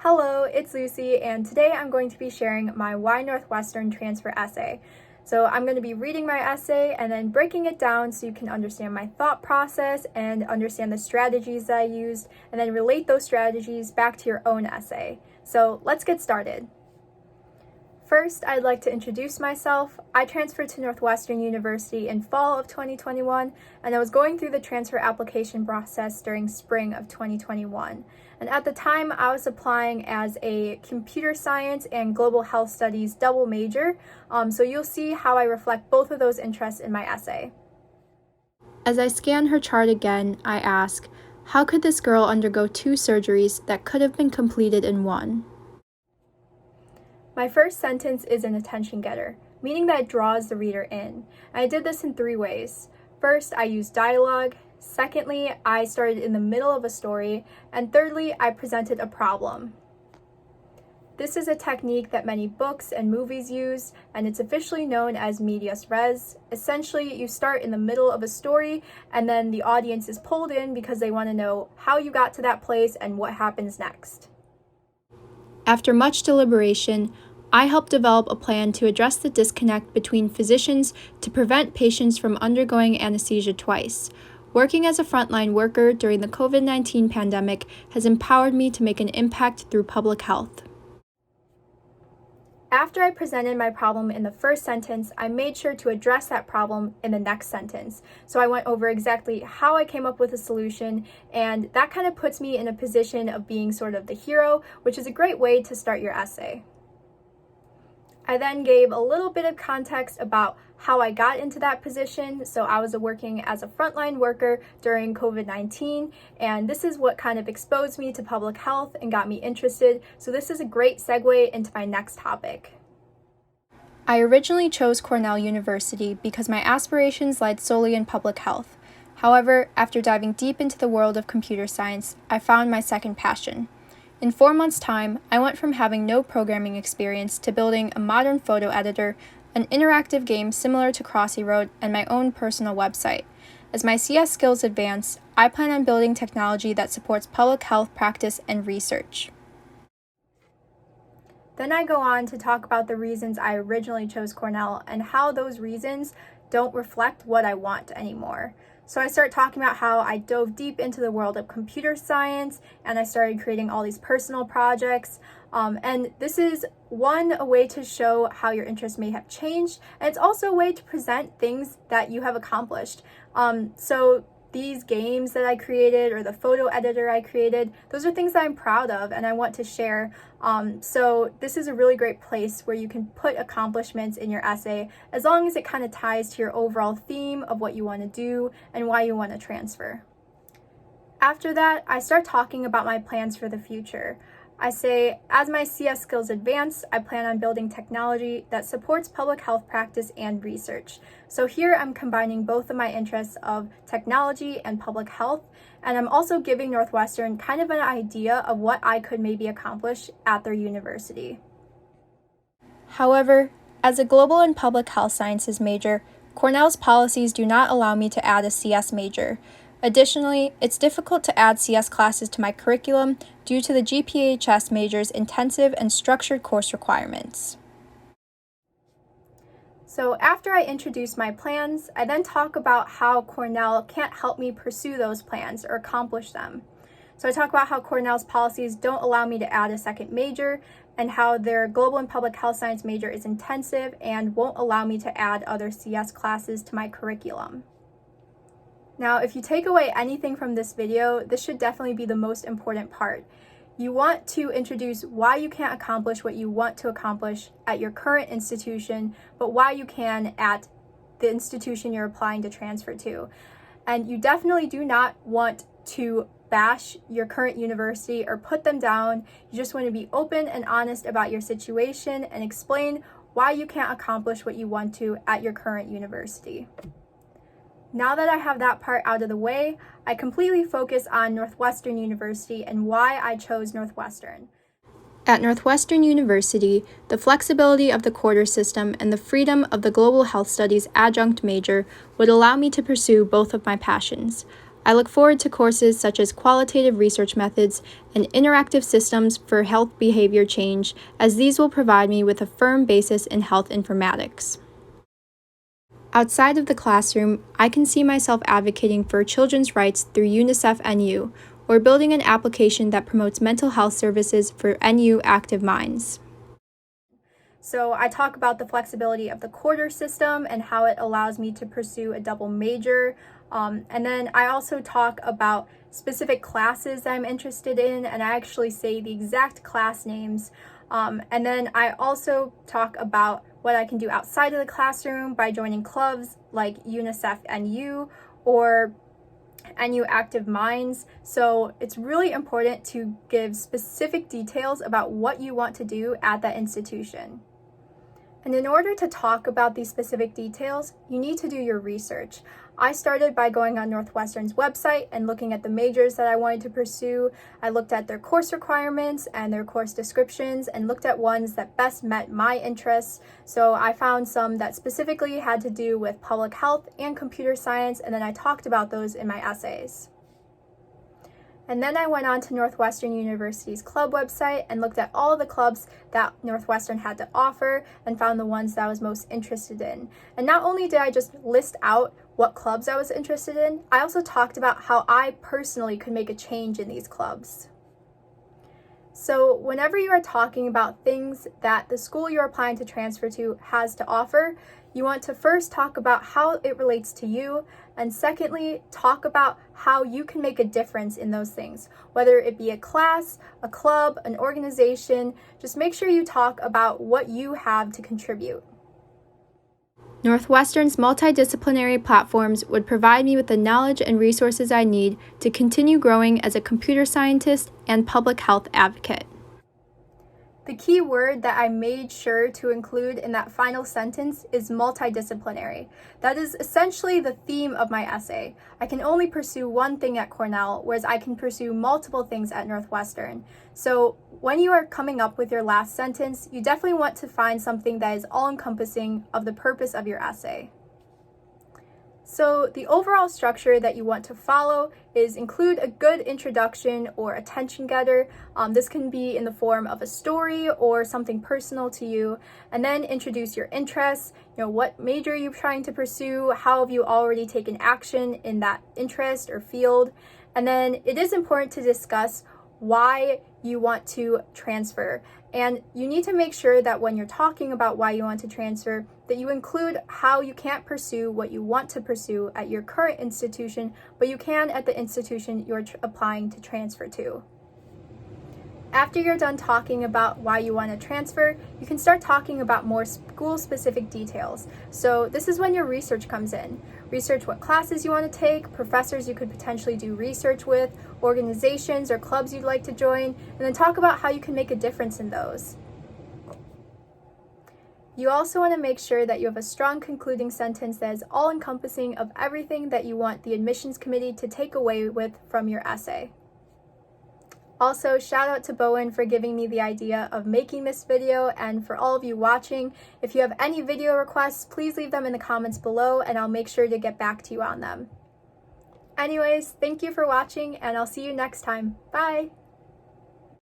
Hello, it's Lucy, and today I'm going to be sharing my Why Northwestern transfer essay. So I'm going to be reading my essay and then breaking it down so you can understand my thought process and understand the strategies that I used, and then relate those strategies back to your own essay. So let's get started. First, I'd like to introduce myself. I transferred to Northwestern University in fall of 2021, and I was going through the transfer application process during spring of 2021. And at the time, I was applying as a computer science and global health studies double major, so you'll see how I reflect both of those interests in my essay. As I scan her chart again, I ask, how could this girl undergo 2 surgeries that could have been completed in 1? My first sentence is an attention getter, meaning that it draws the reader in. And I did this in 3 ways. First, I used dialogue. Secondly, I started in the middle of a story. And thirdly, I presented a problem. This is a technique that many books and movies use, and it's officially known as medias res. Essentially, you start in the middle of a story, and then the audience is pulled in because they want to know how you got to that place and what happens next. After much deliberation, I helped develop a plan to address the disconnect between physicians to prevent patients from undergoing anesthesia twice. Working as a frontline worker during the COVID-19 pandemic has empowered me to make an impact through public health. After I presented my problem in the first sentence, I made sure to address that problem in the next sentence. So I went over exactly how I came up with a solution, and that kind of puts me in a position of being sort of the hero, which is a great way to start your essay. I then gave a little bit of context about how I got into that position. So I was working as a frontline worker during COVID-19, and this is what kind of exposed me to public health and got me interested. So this is a great segue into my next topic. I originally chose Cornell University because my aspirations lied solely in public health. However, after diving deep into the world of computer science, I found my second passion. In 4 months' time, I went from having no programming experience to building a modern photo editor, an interactive game similar to Crossy Road, and my own personal website. As my CS skills advance, I plan on building technology that supports public health practice and research. Then I go on to talk about the reasons I originally chose Cornell and how those reasons don't reflect what I want anymore. So I start talking about how I dove deep into the world of computer science, and I started creating all these personal projects. And this is a way to show how your interests may have changed, and it's also a way to present things that you have accomplished. So these games that I created or the photo editor I created, those are things that I'm proud of and I want to share. So this is a really great place where you can put accomplishments in your essay, as long as it kind of ties to your overall theme of what you want to do and why you want to transfer. After that, I start talking about my plans for the future. I say, as my CS skills advance, I plan on building technology that supports public health practice and research. So here I'm combining both of my interests of technology and public health, and I'm also giving Northwestern kind of an idea of what I could maybe accomplish at their university. However, as a global and public health sciences major, Cornell's policies do not allow me to add a CS major. Additionally, it's difficult to add CS classes to my curriculum due to the GPHS major's intensive and structured course requirements. So after I introduce my plans, I then talk about how Cornell can't help me pursue those plans or accomplish them. So I talk about how Cornell's policies don't allow me to add a second major, and how their global and public health science major is intensive and won't allow me to add other CS classes to my curriculum. Now, if you take away anything from this video, this should definitely be the most important part. You want to introduce why you can't accomplish what you want to accomplish at your current institution, but why you can at the institution you're applying to transfer to. And you definitely do not want to bash your current university or put them down. You just want to be open and honest about your situation and explain why you can't accomplish what you want to at your current university. Now that I have that part out of the way, I completely focus on Northwestern University and why I chose Northwestern. At Northwestern University, the flexibility of the quarter system and the freedom of the Global Health Studies adjunct major would allow me to pursue both of my passions. I look forward to courses such as qualitative research methods and interactive systems for health behavior change, as these will provide me with a firm basis in health informatics. Outside of the classroom, I can see myself advocating for children's rights through UNICEF NU, or building an application that promotes mental health services for NU active minds. So I talk about the flexibility of the quarter system and how it allows me to pursue a double major. And then I also talk about specific classes that I'm interested in, and I actually say the exact class names. And then I also talk about what I can do outside of the classroom by joining clubs like UNICEF NU or NU Active Minds. So it's really important to give specific details about what you want to do at that institution. And in order to talk about these specific details, you need to do your research. I started by going on Northwestern's website and looking at the majors that I wanted to pursue. I looked at their course requirements and their course descriptions and looked at ones that best met my interests. So I found some that specifically had to do with public health and computer science, and then I talked about those in my essays. And then I went on to Northwestern University's club website and looked at all the clubs that Northwestern had to offer and found the ones that I was most interested in. And not only did I just list out what clubs I was interested in, I also talked about how I personally could make a change in these clubs. So whenever you are talking about things that the school you're applying to transfer to has to offer, you want to first talk about how it relates to you, and secondly, talk about how you can make a difference in those things, whether it be a class, a club, an organization. Just make sure you talk about what you have to contribute. Northwestern's multidisciplinary platforms would provide me with the knowledge and resources I need to continue growing as a computer scientist and public health advocate. The key word that I made sure to include in that final sentence is multidisciplinary. That is essentially the theme of my essay. I can only pursue one thing at Cornell, whereas I can pursue multiple things at Northwestern. So when you are coming up with your last sentence, you definitely want to find something that is all-encompassing of the purpose of your essay. So the overall structure that you want to follow is include a good introduction or attention getter. This can be in the form of a story or something personal to you, and then introduce your interests. What major are you trying to pursue? How have you already taken action in that interest or field? And then it is important to discuss why you want to transfer. And you need to make sure that when you're talking about why you want to transfer, that you include how you can't pursue what you want to pursue at your current institution, but you can at the institution you're applying to transfer to. After you're done talking about why you want to transfer, you can start talking about more school-specific details. So this is when your research comes in. Research what classes you want to take, professors you could potentially do research with, organizations or clubs you'd like to join, and then talk about how you can make a difference in those. You also want to make sure that you have a strong concluding sentence that is all-encompassing of everything that you want the admissions committee to take away with from your essay. Also, shout out to Bowen for giving me the idea of making this video, and for all of you watching, if you have any video requests, please leave them in the comments below and I'll make sure to get back to you on them. Anyways, thank you for watching and I'll see you next time. Bye!